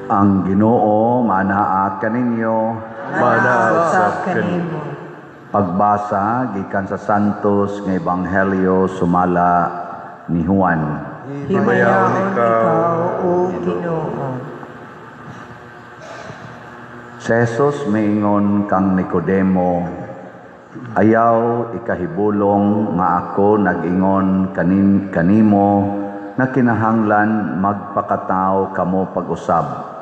Ang Ginoo manaak kaninyo, manausap kanimo. Pagbasa gikan sa Santos nga Ebanghelyo sumala ni Juan. Himayaon ikaw, O Ginoo. Si Jesus miingon kang Nicodemo, ayaw ikahibulong nga ako nag-ingon kanimo na kinahanglan magpakatao kamo pag-usab.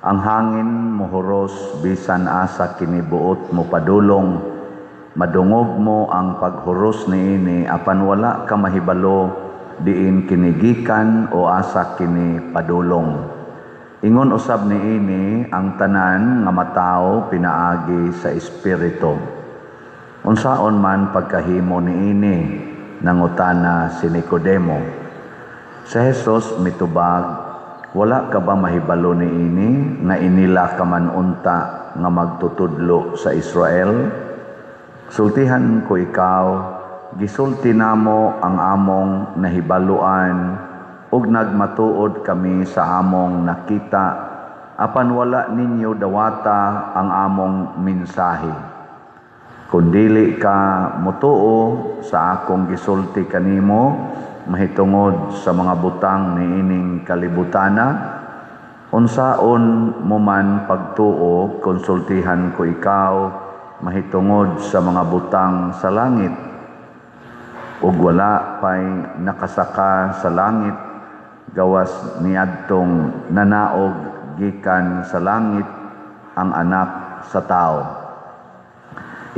Ang hangin mohuros bisan asa kinibuot mo padulong. Madungog mo ang paghuros niini apan wala ka mahibalo diin kinigikan o asa kini padulong. Ingon usab niini ang tanan nga matao pinaagi sa espiritu. Unsaon man pagkahimo niini, nangutana si Nicodemo. Sa Jesus mitubag, wala ka ba mahibalo niini nga inila ka man unta nga magtutudlo sa Israel? Sultihan ko ikaw, gisulti namo ang among nahibaluan ug nagmatuod kami sa among nakita apan wala ninyo dawata ang among mensahe. Kung dili ka motuo sa akong gisulti kanimo mahitungod sa mga butang niining kalibutana, unsaon mo man pagtuo konsultihan ko ikaw mahitungod sa mga butang sa langit. Ug wala pay nakasaka sa langit gawas niadtong nanaog gikan sa langit ang anak sa tao.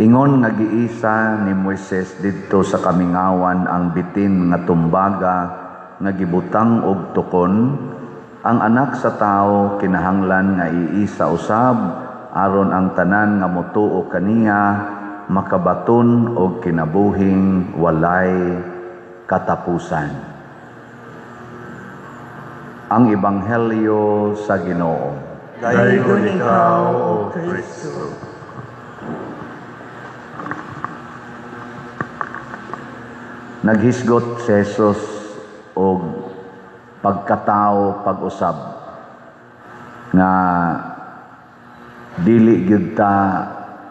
Ingon nga giisa ni Moises didto sa kamingawan ang bitin nga tumbaga nga gibutang og tukon, ang anak sa tao kinahanglan nga iisa usab aron ang tanan nga motuo kaniya makabaton og kinabuhing walay katapusan. Ang Ebanghelyo sa Ginoo. Dayon ikaw, O Kristo. Naghisgot si Jesus og pagkatao pag-usab nga dili gyud ta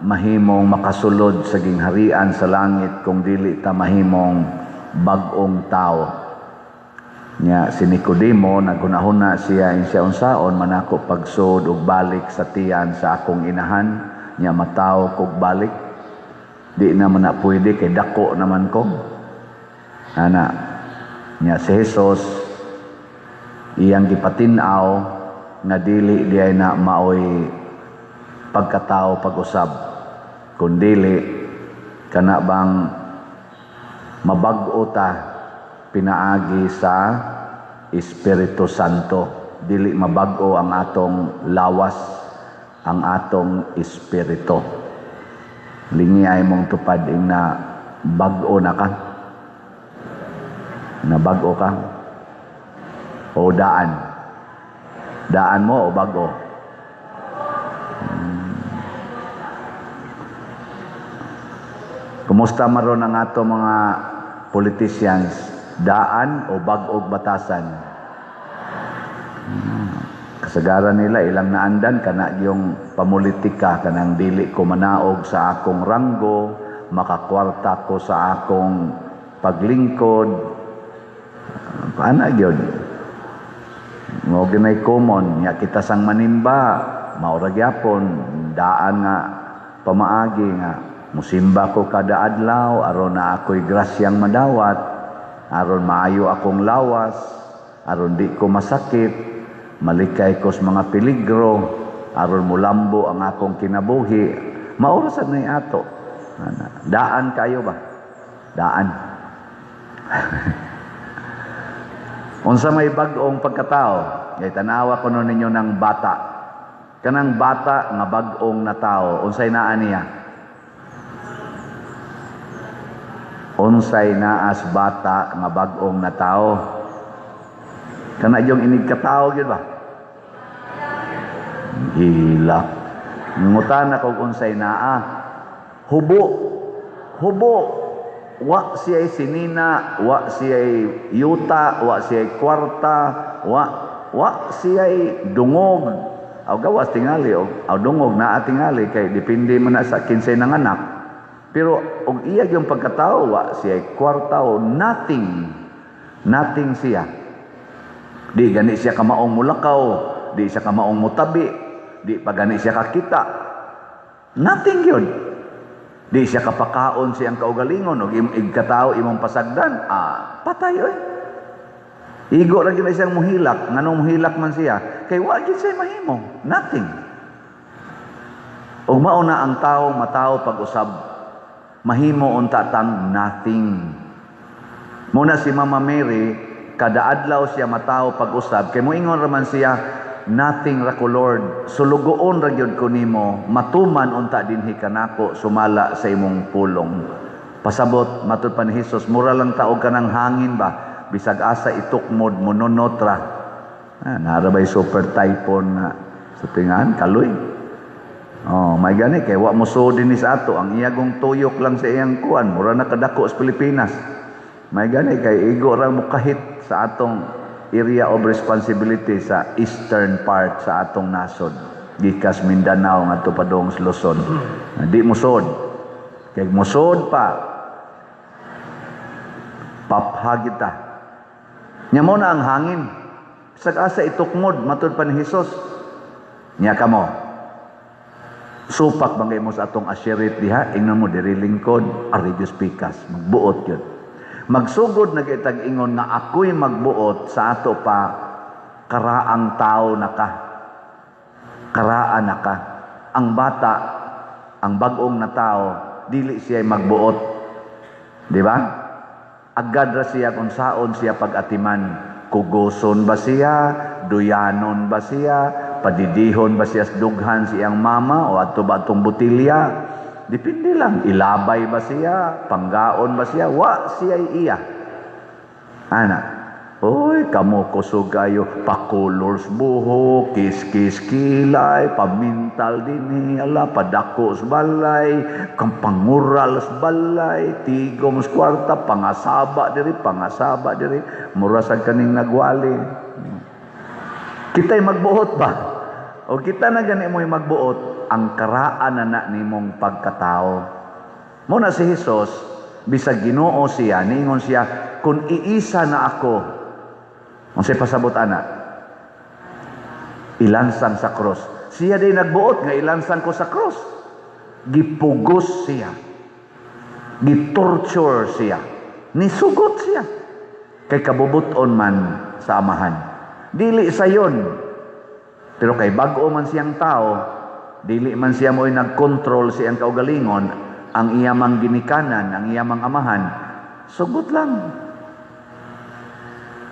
mahimong makasulod sa gingharian sa langit kung dili ta mahimong bag-ong tao. Nya si Nicodemo naghunahuna siya unsaon man ako pagsud og balik sa tiyan sa akong inahan, nya mataw kog balik. Di naman na pwede kay dako naman ko. Ana, nya si Jesus iyang gipatin-aw nga dili diay na maoy pagkatao pag-usab, kundili kana bang mabag-o ta pinaagi sa Espiritu Santo. Dili mabag-o ang atong lawas, ang atong espiritu. Lingi ay mong tupad ing na bag-o na ka. Nabago ka o daan mo o bago. Kumusta maron ang ato mga politicians, daan o bag-og batasan? Kasagaran nila ilang naandan kana yung pamulitika kanang dili ko manaog sa akong ranggo, makakwarta ko sa akong paglingkod. Paano yun? Mo ginay common nya kita sang manimba maura gyapon daan nga pamaagi nga musimba ko kada adlaw aron na ako'y grasyang madawat. aron maayo akong lawas, aron di ko masakit, malikay ko sa mga peligro, aron mulambo ang akong kinabuhi. Maurasan na ato. Daan kayo ba? Daan. Unsa may bag-ong pagkatao, kay tanawa ko nun ninyo ng bata. Kanang bata nga bag-ong na tao, unsay naa niya? Unsay naas bata nga bag-ong na tao? Kana yung inig katao gyud ba? Gila. Ngutan ako unsay naa. Hubo. Hubo. Wa siya'y sinina, wa siya'y yuta, wa siya'y kwarta, wa siya'y dungog. Aw gawas tingali aw dungog na tingali kay depende man na sa kinsay ng anak. Pero og iya yung pagkatao, wa siya'y kwarta o nothing. Nothing siya. Di gani siya kamaong mulakaw, di siya kamaong mutabi, di pa gani siya kakita. Nothing yun. Di siya kapakaon siyang kaugalingon o igkatao imong pasagdan. Patay oy. Igo ra gyud siyang muhilak, nganong muhilak man siya, kay wa gyud siya mahimo. Nothing. Ug mao na ang tawo mataw pag-usab. Mahimo unta tang nothing. Muna si Mama Mary, kada adlaw siya mataw pag-usab, kay moingon ra man siya, nothing ra ko Lord, sulugoon ra gyud ko nimo, matuman unta dinhi kanako sumala sa imong pulong. Pasabot matud pa ni Hesus, mura lang taog kanang hangin ba, bisag asa itukmod mononotra. Narabay super typhoon na sa tingan kaloy. May gani kay wa mo sudin sa ato ang iyagong tuyok lang sa iyang kuan, mura na kadako sa Pilipinas. May gani kay igo ra mo kahit sa atong area of responsibility sa eastern part sa atong nasod. Gikas Mindanao ngadto pa dong sa Luzon. Di musod. Kay musod pa. Paphagita. Nya mo na ang hangin. Sag asa itukmod matud pa ni Hesus. Nya kamo. Supak bangay mo sa atong asherit diha, ingnon mo diri lingkod, aridyos pikas, magbuot yun. Magsugod na kitag ingon nga ako'y magbuot sa ato pa karaang tao na ka. Karaan na ka. Ang bata, ang bagong na tao, dili siya magbuot. Di ba? Agad ra siya kung saon siya pag-atiman. Kugoson ba siya? Duyanon ba siya? Padidihon ba siya dughan siyang mama o ato ba itong butilya? Depende lang. Ilabay ba siya? Panggaon ba siya? Wa siya iya. Ana. Oy, kamo kusog kayo. Pakulors buho, kis-kis kilay, pamintal din ala, padako sa balay, kampangural sa balay, tigom sa kwarta, pangasaba diri. Murasag kaning nagwali. Kita'y magbuot ba? O kita na gani mo'y magbuot, ang karaan na nimong pagkatao. Muna si Hesus, bisag Ginoo siya, ningon siya, kung iisa na ako, ang siya pasabot ana, ilansang sa cross. Siya din nagbuot nga ilansang ko sa cross. Gipugos siya. Gitorture siya. Nisugot siya. Kay kabubuton man sa amahan. Dili sayon. Pero kay bag-o man siyang tao, dili man siya mo'y nag-control siyang kaugalingon, ang iyamang ginikanan, ang iyamang amahan, sugot lang.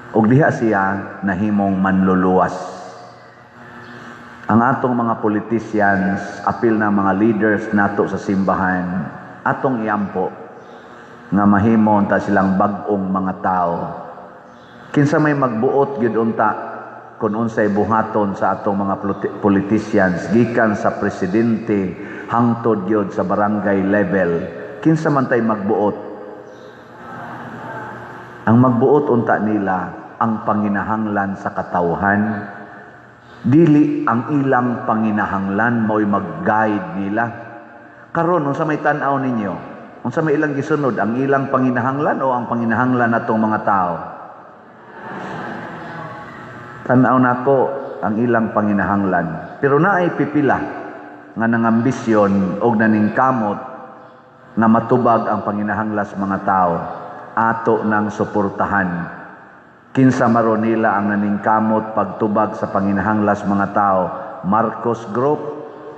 Og diha siya nahimong manluluwas. Ang atong mga politicians, apil na mga leaders nato sa simbahan, atong iampo nga mahimong ta silang bag-ong mga tao. Kinsa may magbuot gyud unta kun unsay buhaton sa atong mga politicians gikan sa presidente hangtod gyud sa barangay level, kinsa man tay magbuot. Ang magbuot unta nila ang panginahanglan sa katawhan, dili ang ilang panginahanglan mo'y mag-guide nila. Karon unsa may tan-aw ninyo? Unsa may ilang gisunod, ang ilang panginahanglan o ang panginahanglan natong mga tao? Tan-aw nako ang ilang panginahanglan. Pero naay pipila nga nangambisyon og naningkamot na matubag ang panginahanglan sa mga tao. ato ng suportahan. Kinsa maron nila ang naningkamot pagtubag sa panginahanglas mga tao, Marcos Group,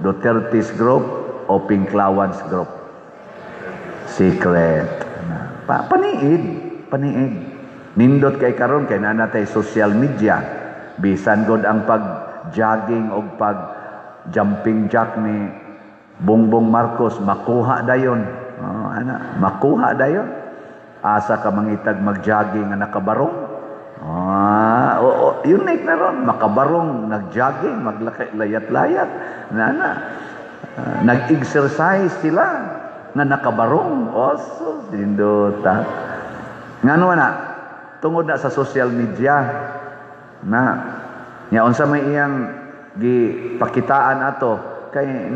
Duterte's Group, o Pinklawans Group. Secret. Paniid. Nindot kay karon kay na natay social media. Bisan god ang pag-jogging o pag-jumping jack ni Bongbong Marcos, makuha dayon. Makuha dayon. Asa ka mangitag mag-jogging nga nakabarong. Unique na ron. Makabarong, nag-jogging, maglayat-layat. Nag-exercise sila na nakabarong. So, dindota. Nga na, tungod na sa social media, unsa may iyang gipakitaan ato, kay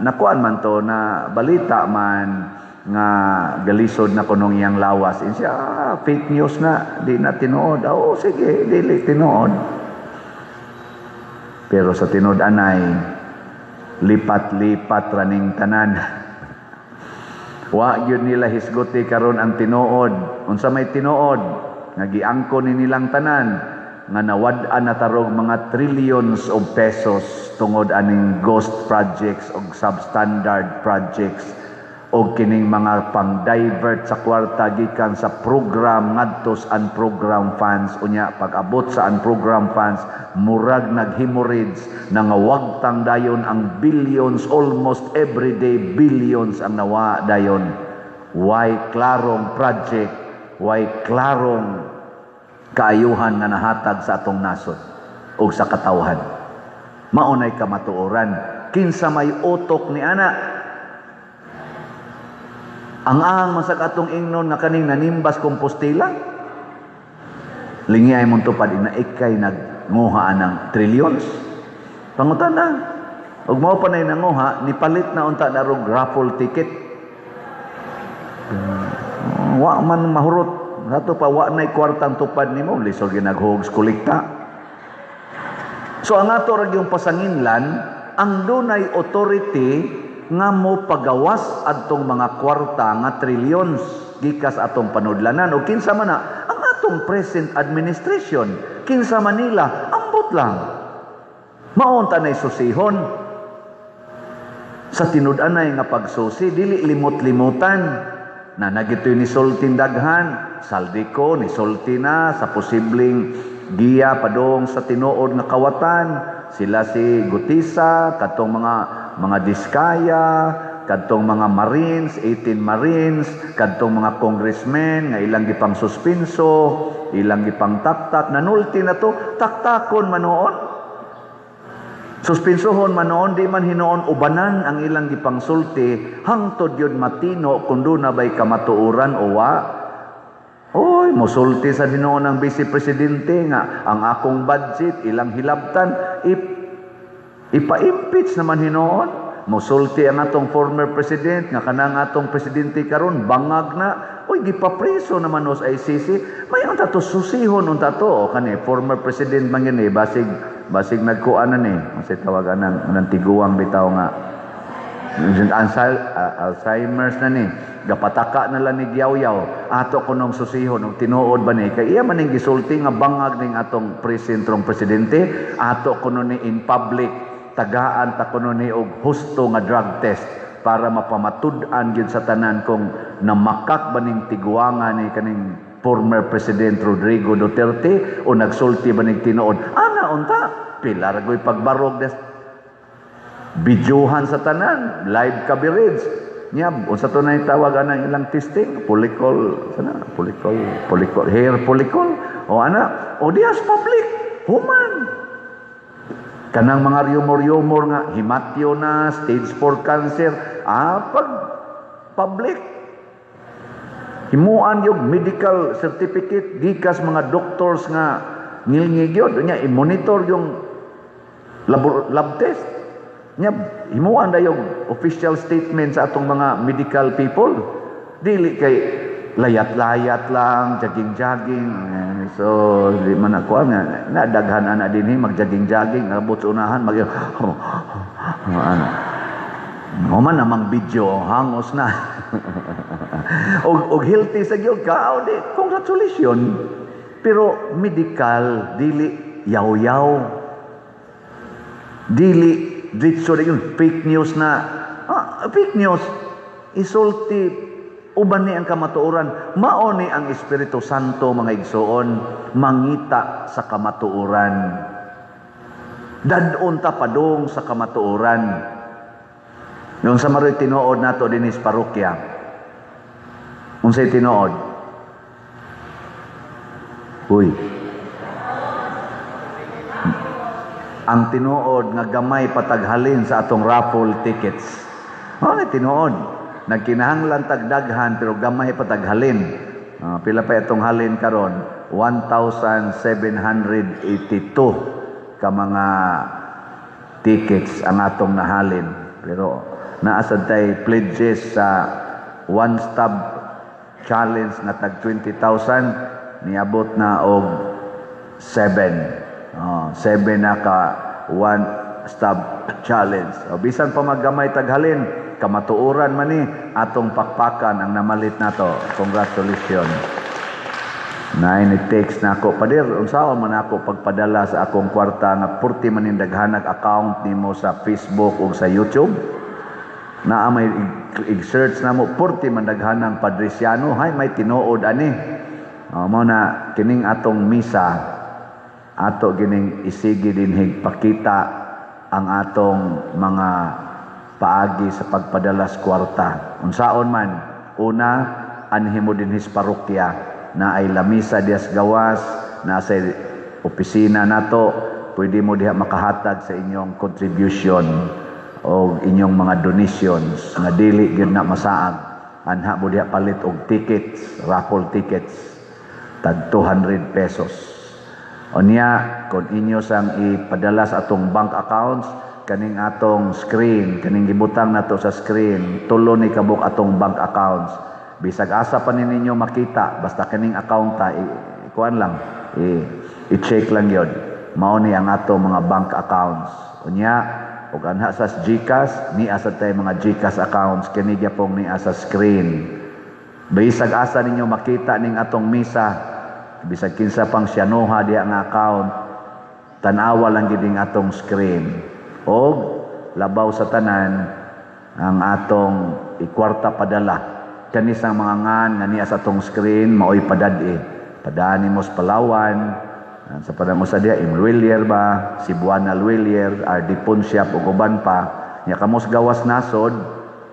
nakuan man to, na balita man, nga galisod na kunong iyang lawas. Siya, fake news na, di na tinuod. Sige, dili tinuod. Pero sa tinuod anay, lipat-lipat raning tanan. Wa gyud nila hisguti karon ang tinuod. Unsa may tinuod, nga giangkon ni nilang tanan, nga nawad-an na tarog mga trillions of pesos tungod aning ghost projects o substandard projects o kining mga pang-divert sa kwarta gikan sa program ngadto sa unprogram funds. Unya pag-abot sa unprogram funds, murag naghemorrhage na nga wagtang dayon ang billions, almost everyday billions ang nawa dayon. Why klarong project, why klarong kaayuhan nga nahatag sa atong nasod o sa katawhan. Maunay kamatuoran, kinsa may utok ni ana. Ang masag atong ingnon nga kaning nanimbas Compostela, lingiyay mong tupad na ikay nagnguhaan ng trillions. Pangutan na. Ug mao pa na nanguha, nipalit na unta na rog raffle ticket. Wa man mahurot. Hato pa wa nay kwartang tupad nimo, lisod ginaghugs kolekta. So ang ato ra yung pasanginlan, ang dunay authority nga mo pagawas adtong mga kwarta nga trillions gikas atong panudlanan o kinsa man na ang atong present administration, kinsa man nila ambot lang maunta nay susihon sa tinud-anay nga pagsusi, dili limot-limutan na nagitoy ni sultin daghan saldiko ni sulti na sa posibleng giya padong sa tinuod nga kawatan. Sila si Gutisa, katong mga Diskaya, kadtong mga Marines, 18 Marines, kadtong mga congressmen nga ilang gipang suspenso, ilang gipang taktak, nanulti na to, taktakon manoon. Suspensohon manoon, di man hinoon ubanan ang ilang gipang sulti, hangtod yun matino kung doon na ba'y kamatuuran o wa. Oy, musulti sa hinoon ng Vice Presidente nga ang akong budget ilang hilabtan, ipa-impeach naman hinoon. Musulti ang atong former president nga kanang atong presidente karon bangag na. Oy, gipapreso naman sa ICC. May unta to susihon unta to kani former president man gini basig nagkuanan kasi tawagan ng tiguang bitaw nga Alzheimer's na ni. Gapataka na lang ni Giyaw-yaw. Ato ko nung susihon, nung tinuod ba ni? Kaya iya man yung gisulti nga bangag ning atong presentrong presidente. Ato ko nun ni in public. Tagaan ta ko nun ni og husto nga drug test para mapamatud-an yun sa tanan kung namakak ba ning tiguangan ni kaning former President Rodrigo Duterte o nagsulti ba ning tinuod. Ana unta, pilar go'y pagbarog des bidyuhan sa tanan, live coverage. Unsa to na tawagan ng ilang testing, follicle, hair follicle, o ana, o dias public, human. Kanang mga rumor-rumor nga, himatyo na, stage 4 cancer, pag public, himuan yung medical certificate, gikas mga doctors nga, ngilngigyod, i-monitor yung lab test. Himuan na yung official statement sa atong mga medical people. Dili kay layat-layat lang, jogging-jogging. So, di man ako nga, nadaghan na din mag-jogging-jogging, abot sa unahan, man namang video, hangos na. og healthy sa gyud ka, di, congratulations. Pero medical, dili yaw-yaw. Dili, ditso na yun, fake news na, fake news, isulti, uban ni ang kamatuoran. Mao ni ang Espiritu Santo, mga igsoon, mangita sa kamatuoran. Dadon ta padong sa kamatuoran. Noong sa maroy tinuod nato dinis parokya. Unsay tinuod? Uy. Ang tinuod nga gamay pataghalin sa atong raffle tickets. Mao ni tinuod. Nagkinahanglan tagdaghan pero gamay pataghalin. Pila pa itong halin karon? 1,782 ka mga tickets ang atong nahalin. Pero naasad tay pledges sa one stop challenge na tag 20,000 niabot na og 7 na ka one stop challenge. Bisan pa maggamay taghalin, kamatuoran man ni atong pakpakan ang namalit nato. Congratulations. Na ini-text na ako, padir, unsaon man ako pagpadala sa akong kwarta nga 40 man daghanag account nimo sa Facebook o sa YouTube. Na may i-search na mo 40 man daghanang Padresiano, hay may tinuod ani. Mao na kining atong misa ato gining isigi dinhig pakita ang atong mga paagi sa pagpadala sa kwarta. Unsaon man, una anhi mo dinhi sa parokya na ay lamisa dias gawas, na sa opisina nato, pwede mo diha makahatag sa inyong contribution o inyong mga donations nga dili gyud na masaag. Anha mo diha palit og tickets, raffle tickets tag 200 pesos. Unya kung inyo sang ipadala sa atong bank accounts, kaning atong screen, kaning gibutang nato sa screen, tulo ni kabuk atong bank accounts. Bisag asa pa ninyo makita, basta kaning account ta, ikuan lang, i-check lang yun. Mao ni ang atong mga bank accounts. Unya, ug anha sa GCash, ni asa tay mga GCash accounts, kini gyapon ni asa screen. Bisag asa ninyo makita ning atong misa, bisag kinsa pang siyanuha diha nga account, tan-awa lang gid ning atong screen. Og labaw sa tanan ang atong ikwarta padala. Kanisang mga ngan nga niya sa atong screen maoy padadi. Padani mo sa Palawan, sa padamo sa dia Imwilier ba, Cebuana Luilier, RD Ponsiap ug uban pa. Nya kamos gawas nasod,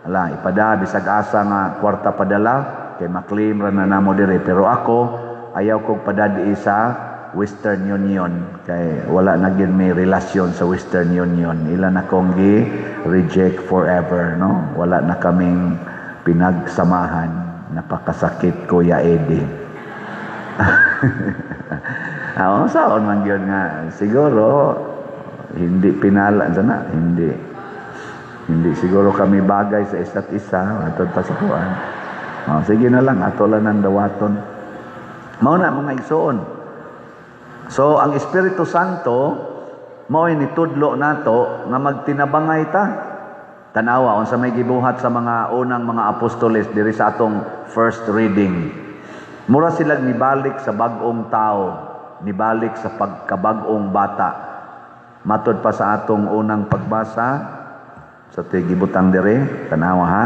ala ipada bisag asa nga kwarta padala kay maklaim ra na namo dire. Pero ako ayaw kog padadi sa Western Union kay wala na gyud may relasyon sa Western Union. Ila na kong gi-reject forever, no? Wala na kaming pinagsamahan. Napakasakit, Kuya Eddie. Saan man yun nga? Siguro, hindi pinala sana. Hindi siguro kami bagay sa isa't isa. Atod pa sa kuwan. Sige na lang, ato lang ng dawaton. Mao na mga igsoon. So, ang Espiritu Santo, mao'y nitudlo nato nga magtinabangay ta. Tanawa, unsa may gibuhat sa mga unang mga apostoles diri sa atong first reading. Mura sila nibalik sa bag-ong tao, nibalik sa pagkabag-ong bata. Matod pa sa atong unang pagbasa, sa tigibutang diri, tanawa ha,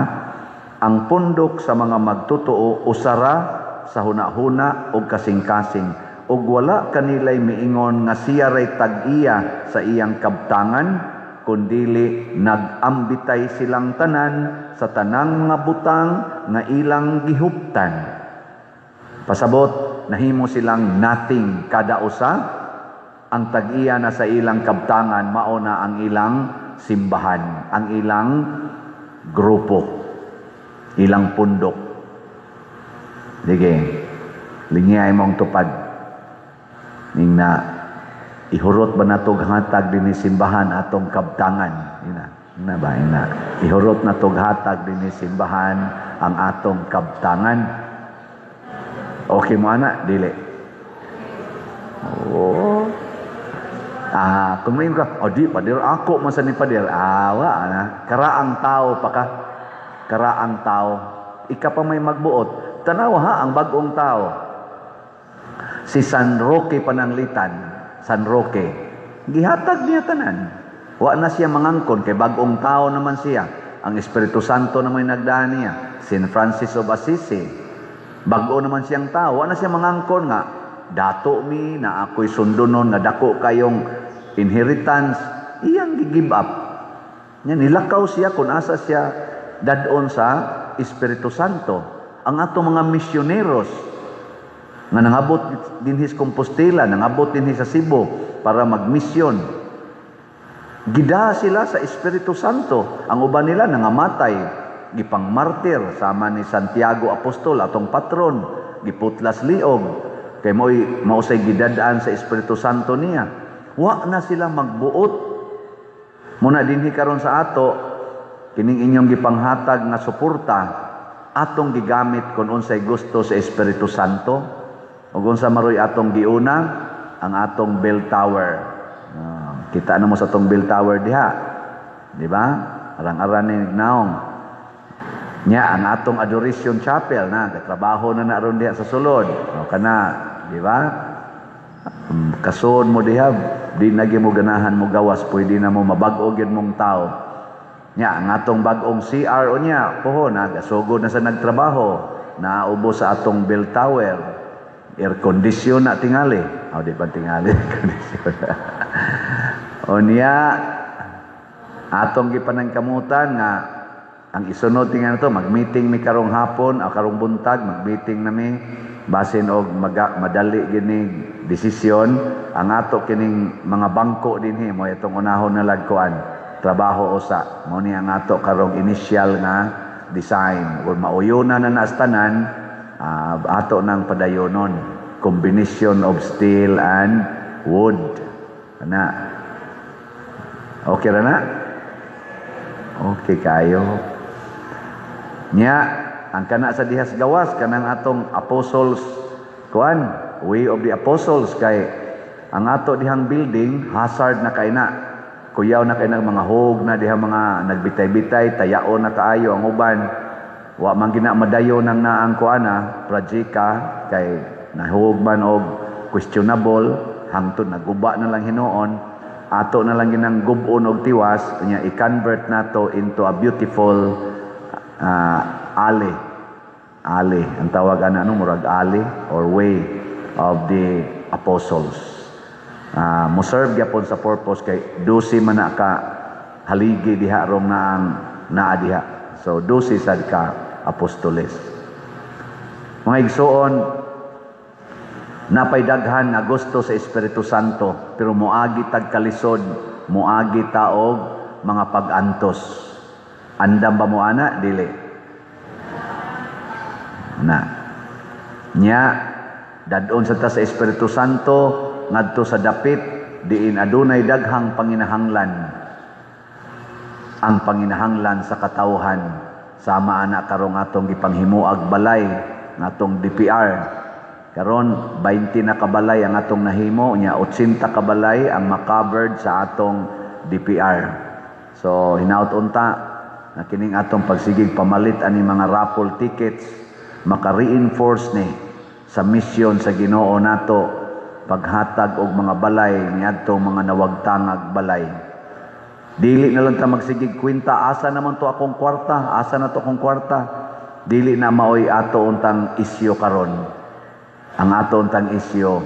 ang pundok sa mga magtutuo usara sa hunahuna o kasing-kasing, ug wala kanilay miingon nga siya ray tag-iya sa iyang kabtangan, kundili nagambitay silang tanan sa tanang nga butang nga ilang gihuptan. Pasabot, nahimo silang nothing kada usa. Ang tag-iya na sa ilang kabtangan, mao na ang ilang simbahan, ang ilang grupo, ilang pundok. Sige, lingiyay mong tupad. Ning na ihurot ba natog hatag dinhi simbahan atong kabtangan? Ina ba ina? Ihurot natog hatag dinhi simbahan ang atong kabtangan. Okay mo ana dili. Kung may ka, di padir ako man sa ni padir. Wa ana. Karaang tao pa ka. Karaang tao. ika pa may magbuot. Tanaw ha, ang bagong tao. Si San Roque Pananglitan, San Roque, gihatag niya tanan. Wa na siya mangangkon, kay bagong tao naman siya. Ang Espiritu Santo naman nagdaan niya. St. Francis of Assisi, bago naman siyang tao. Wa na siya mangangkon nga, dato mi na ako'y sundunon, na dako kayong inheritance. Iyang gi-give up. Nilakaw siya kung asa siya dadon sa Espiritu Santo. Ang ato mga misyoneros nga nangabot dinhi sa Compostela, nangabot dinhi sa Cebu para magmisyon. Gida sila sa Espiritu Santo. Ang uban nila nangamatay, gipang martir sama ni Santiago Apostol atong patron, giputlas liog kay mausay gidadaan sa Espiritu Santo niya. Wa na sila magbuot. Muna dinhi karon sa ato kining inyong gipanghatag nga suporta atong gigamit kung unsay gusto sa Espiritu Santo ug unsa maroy atong giuna ang atong bell tower. Kita na mo sa atong bell tower diha, di ba? Arang-aran ni naong nya ang atong adoration chapel na trabaho na naron diha sa sulod. O kana, di ba? Kasoon mo diha, di na mo ganahan mo gawas, pwede na mo mabag-o gyud mong tao. Nya ang atong bag-ong CR niya, poho na gasugod na sa nagtrabaho, naubos sa atong bell tower. Air condition na tingali. O di pa tingali. O niya atong gipanangkamutan nga ang isunod tingan to, mag-meeting mi karong hapon o karong buntag, mag-meeting nami basin og madali gini desisyon ang ato kining mga bangko dinhi mo itong unahon na lagkuan trabaho usa mo ni ang ato karong initial nga design kung mauyunan na nastanan ato nang padayonon combination of steel and wood ana okay ra na okay kayo nya ang kana sa dihas gawas kanang atong apostles kuan way of the apostles kay ang ato dihang building hazard na kay na kuyaw na kay nang mga hog na diha mga nagbitay-bitay tayaon na kaayo ang uban wa man gina madayo nang naang kuana projeka kay nahug man og questionable hangtod naguba na lang hinuon ato na lang ginang gub-on og tiwas nya i-convert nato into a beautiful alley ang tawag ana murag alley or way of the apostles mo serve gyapon sa purpose kay 12 man na ka haligi diha rong naang naa diha so 12 sad ka apostoles mga igsoon napay daghan nga gusto sa Espiritu Santo pero moagi tag kalisod moagi taog mga pag-antos andam ba mo ana dili na nya dadon sa ta sa Espiritu Santo ngadto sa dapit diin adunay daghang panginahanglan ang panginahanglan sa katawhan sama ana karong atong gipanghimuag balay ngatong DPR karon 20 na kabalay ang atong nahimo nya 80 kabalay ang ma-covered sa atong DPR so hinaut unta na kining atong pagsigig pamalit ani mga raffle tickets maka-reinforce ni sa misyon sa Ginoo nato paghatag og mga balay niadtong mga nawagtangag balay dili na lang ta magsigig kwenta asa naman to akong kwarta asa na to akong kwarta dili na maoy ato untang isyu karon ang ato untang isyu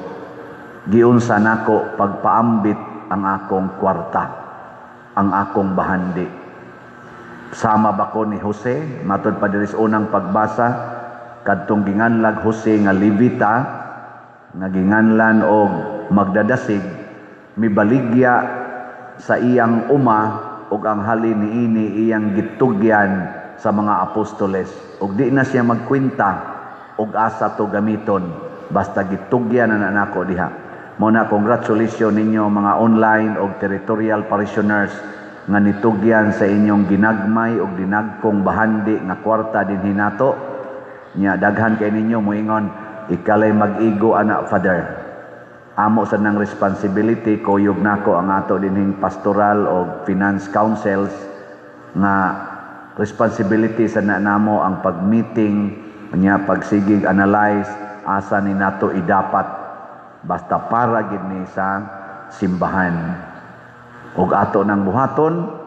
giunsa nako pagpaambit ang akong kwarta ang akong bahandi sama ba ko ni Jose matud pa diri sa unang pagbasa kadtong ginganlag Jose nga Levita nga ginganlan og magdadasig mibaligya sa iyang uma ug ang halin niini iyang gitugyan sa mga apostoles ug di na siya magkwenta og asa to gamiton basta gitugyan na nako diha mo na congratulations ninyo mga online og territorial parishioners nga nitugyan sa inyong ginagmay og dinagkong bahandi nga kwarta dinhi nato nya daghan kay ninyo moingon ikalay mag-igo anak father amo sa nang responsibility kuyog nako ang ato dinhing pastoral o finance councils nga responsibility sa namo ang pag-meeting, nya pagsigig analyze asa ni nato idapat basta para gid ni sa simbahan. Ug ato nang buhaton